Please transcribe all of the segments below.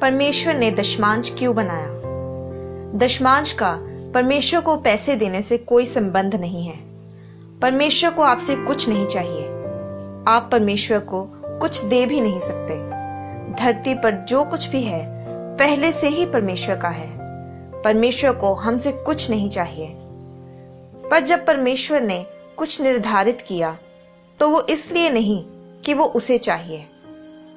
परमेश्वर ने दशमांश क्यों बनाया? दशमांश का परमेश्वर को पैसे देने से कोई संबंध नहीं है। परमेश्वर को आपसे कुछ नहीं चाहिए। आप परमेश्वर को कुछ दे भी नहीं सकते। धरती पर जो कुछ भी है पहले से ही परमेश्वर का है। परमेश्वर को हमसे कुछ नहीं चाहिए। पर जब परमेश्वर ने कुछ निर्धारित किया तो वो इसलिए नहीं कि वो उसे चाहिए।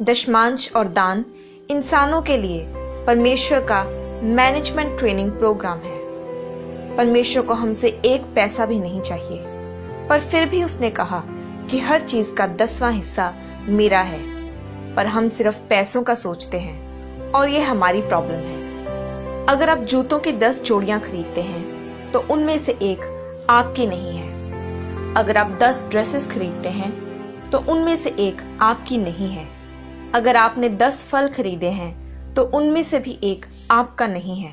दशमांश और दान इंसानों के लिए परमेश्वर का मैनेजमेंट ट्रेनिंग प्रोग्राम है। परमेश्वर को हमसे एक पैसा भी नहीं चाहिए, पर फिर भी उसने कहा कि हर चीज का 10वां हिस्सा मेरा है। पर हम सिर्फ पैसों का सोचते हैं और ये हमारी प्रॉब्लम है। अगर आप जूतों की 10 जोड़ियां खरीदते हैं तो उनमें से एक आपकी नहीं है। अगर आप 10 ड्रेसेस खरीदते हैं तो उनमें से एक आपकी नहीं है। अगर आपने 10 फल खरीदे हैं तो उनमें से भी एक आपका नहीं है।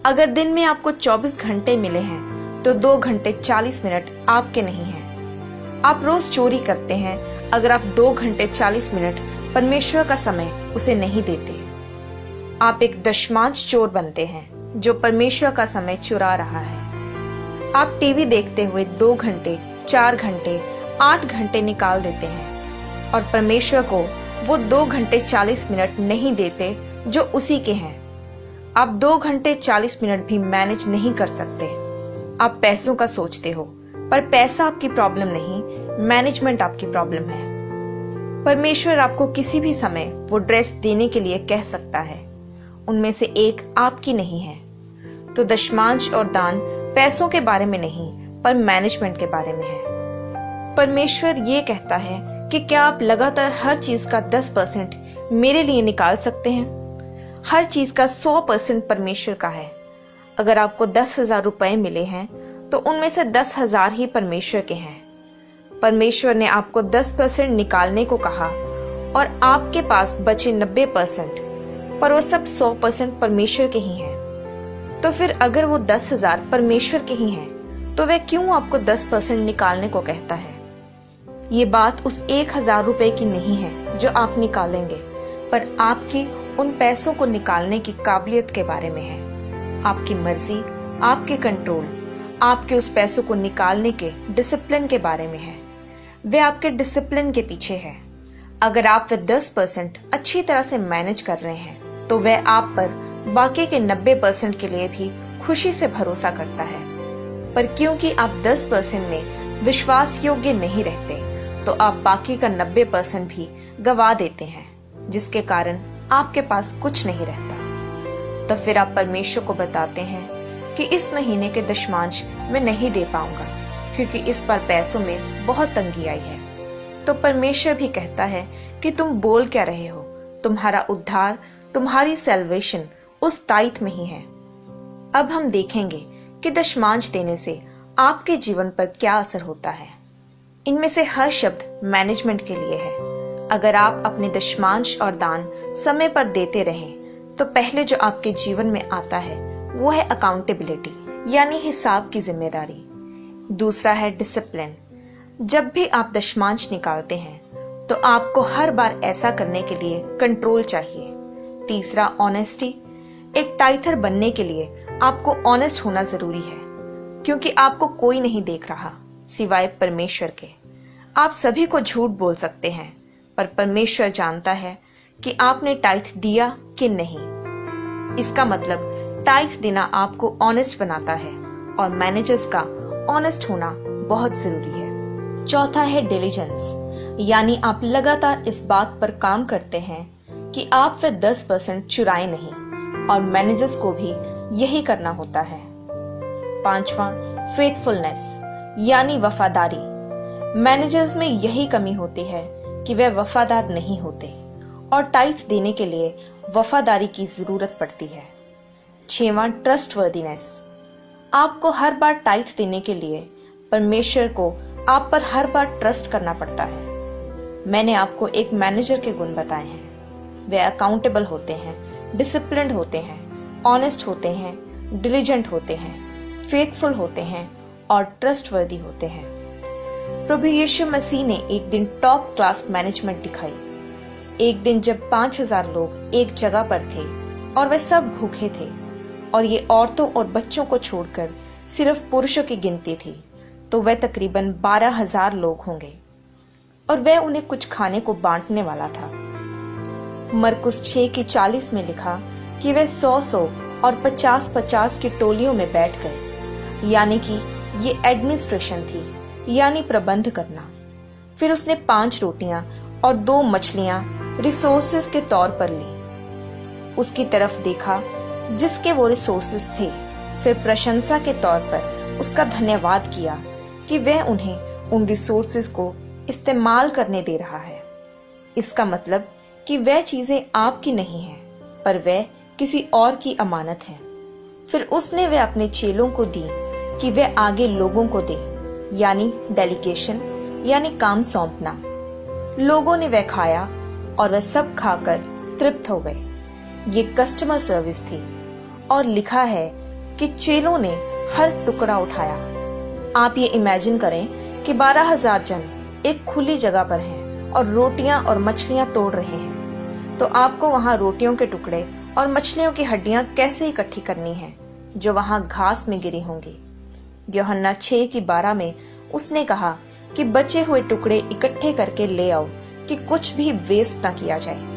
अगर दिन में आपको 24 घंटे मिले हैं तो 2 घंटे 40 मिनट आपके नहीं हैं। आप रोज चोरी करते हैं, अगर आप 2 घंटे 40 मिनट परमेश्वर का समय उसे नहीं देते। आप एक दशमांश चोर बनते हैं जो परमेश्वर का समय चुरा रहा है। आप टीवी देखते हुए 2 घंटे 4 घंटे 8 घंटे निकाल देते हैं और परमेश्वर को वो 2 घंटे 40 मिनट नहीं देते जो उसी के हैं। आप 2 घंटे 40 मिनट भी मैनेज नहीं कर सकते। आप पैसों का सोचते हो, पर पैसा आपकी प्रॉब्लम नहीं, मैनेजमेंट आपकी प्रॉब्लम है। परमेश्वर आपको किसी भी समय वो ड्रेस देने के लिए कह सकता है, उनमें से एक आपकी नहीं है। तो दशमांश और दान पैसों के बारे में नहीं, पर मैनेजमेंट के बारे में है। परमेश्वर ये कहता है कि क्या आप लगातार हर चीज का 10% मेरे लिए निकाल सकते हैं? हर चीज का 100% परमेश्वर का है। अगर आपको 10,000 रुपए मिले हैं तो उनमें से 10,000 ही परमेश्वर के हैं। परमेश्वर ने आपको 10% निकालने को कहा और आपके पास बचे 90%, पर वो सब 100% परमेश्वर के ही हैं। तो फिर अगर वो 10,000 परमेश्वर के ही हैं तो वह क्यों आपको 10% निकालने को कहता है? ये बात उस 1,000 रुपए की नहीं है जो आप निकालेंगे, पर आपकी उन पैसों को निकालने की काबिलियत के बारे में है। आपकी मर्जी, आपके कंट्रोल, आपके उस पैसों को निकालने के डिसिप्लिन के बारे में है। वे आपके डिसिप्लिन के पीछे है। अगर आप वे 10% अच्छी तरह से मैनेज कर रहे हैं तो वह आप पर बाकी के 90% के लिए भी खुशी से भरोसा करता है। पर क्योंकि आप 10% में विश्वास योग्य नहीं रहते तो आप बाकी का 90% भी गवा देते हैं, जिसके कारण आपके पास कुछ नहीं रहता। तो फिर आप परमेश्वर को बताते हैं कि इस महीने के दशमांश मैं नहीं दे पाऊंगा क्योंकि इस पर पैसों में बहुत तंगी आई है। तो परमेश्वर भी कहता है कि तुम बोल क्या रहे हो? तुम्हारा उद्धार, तुम्हारी सैल्वेशन उस टाइथ में ही है। अब हम देखेंगे कि दशमांश देने से आपके जीवन पर क्या असर होता है। इनमें से हर शब्द मैनेजमेंट के लिए है। अगर आप अपने दशमांश और दान समय पर देते रहें तो पहले जो आपके जीवन में आता है वो है अकाउंटेबिलिटी, यानी हिसाब की जिम्मेदारी। दूसरा है डिसिप्लिन। जब भी आप दशमांश निकालते हैं तो आपको हर बार ऐसा करने के लिए कंट्रोल चाहिए। तीसरा ऑनेस्टी। एक टाइथर बनने के लिए आपको ऑनेस्ट होना जरूरी है, क्योंकि आपको कोई नहीं देख रहा सिवाय परमेश्वर के। आप सभी को झूठ बोल सकते हैं, पर परमेश्वर जानता है कि आपने टाइथ दिया कि नहीं। इसका मतलब टाइथ देना आपको ऑनेस्ट बनाता है और मैनेजर्स का ऑनेस्ट होना बहुत जरूरी है। चौथा है डिलीजेंस, यानी आप लगातार इस बात पर काम करते हैं कि आप वे 10% चुराए नहीं, और मैनेजर्स को भी यही करना होता है। पांचवा फेथफुलनेस, यानी वफादारी। मैनेजर्स में यही कमी होती है कि वे वफादार नहीं होते और टाइथ देने के लिए वफादारी की जरूरत पड़ती है। 6वां ट्रस्टवर्दीनेस। आपको हर बार टाइथ देने के लिए परमेश्वर को आप पर हर बार ट्रस्ट करना पड़ता है। मैंने आपको एक मैनेजर के गुण बताए हैं। वे अकाउंटेबल होते हैं, डिसिप्लिन्ड होते हैं, ऑनेस्ट होते हैं, डिलीजेंट होते हैं, फेथफुल होते हैं और ट्रस्टवर्दी होते हैं। प्रभु यीशु मसीह ने एक दिन टॉप क्लास मैनेजमेंट दिखाई। एक दिन जब 5000 लोग एक जगह पर थे और वे सब भूखे थे और ये औरतों और बच्चों को छोड़कर सिर्फ पुरुषों की गिनती थी, तो वह तकरीबन 12,000 लोग होंगे और वह उन्हें कुछ खाने को बांटने वाला था। मरकुस 6:40 में लिखा कि वे 100 और 50 की टोलियों में बैठ गए, यानी कि ये एडमिनिस्ट्रेशन थी, यानी प्रबंध करना। फिर उसने 5 रोटियां और 2 मछलियां रिसोर्सेज के तौर पर ली। उसकी तरफ देखा जिसके वो रिसोर्सेज थे, फिर प्रशंसा के तौर पर उसका धन्यवाद किया कि वह उन्हें उन रिसोर्सेज को इस्तेमाल करने दे रहा है। इसका मतलब कि वह चीजें आपकी नहीं हैं, पर वह किसी और की अमानत हैं। फिर उसने वे अपने चेलों को दी कि वह आगे लोगों को दे, यानी डेलीगेशन, यानी काम सौंपना। लोगों ने वह खाया और वह सब खाकर तृप्त हो गए। ये कस्टमर सर्विस थी और लिखा है कि चेलों ने हर टुकड़ा उठाया। आप ये इमेजिन करें कि 12,000 जन एक खुली जगह पर हैं और रोटियां और मछलियां तोड़ रहे हैं, तो आपको वहां रोटियों के टुकड़े और मछलियों की हड्डियां कैसे इकट्ठी करनी है जो वहां घास में गिरी होंगी। यूहन्ना 6:12 में उसने कहा कि बचे हुए टुकड़े इकट्ठे करके ले आओ कि कुछ भी वेस्ट ना किया जाए।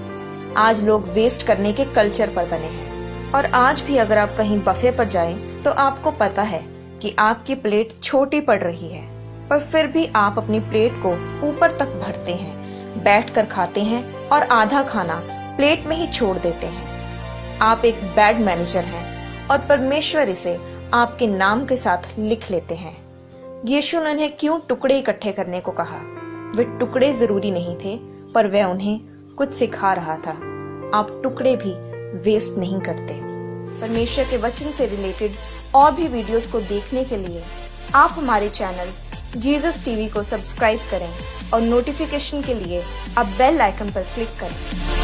आज लोग वेस्ट करने के कल्चर पर बने हैं और आज भी अगर आप कहीं बफे पर जाएं तो आपको पता है कि आपकी प्लेट छोटी पड़ रही है, पर फिर भी आप अपनी प्लेट को ऊपर तक भरते हैं, बैठकर खाते हैं और आधा खाना प्लेट में ही छोड़ देते हैं। आप एक बैड मैनेजर हैं और परमेश्वर इसे आपके नाम के साथ लिख लेते हैं। यीशु ने उन्हें क्यों टुकड़े इकट्ठे करने को कहा? वे टुकड़े जरूरी नहीं थे, पर वह उन्हें कुछ सिखा रहा था। आप टुकड़े भी वेस्ट नहीं करते। परमेश्वर के वचन से रिलेटेड और भी वीडियोस को देखने के लिए आप हमारे चैनल जीसस टीवी को सब्सक्राइब करें और नोटिफिकेशन के लिए आप बेल आइकन पर क्लिक करें।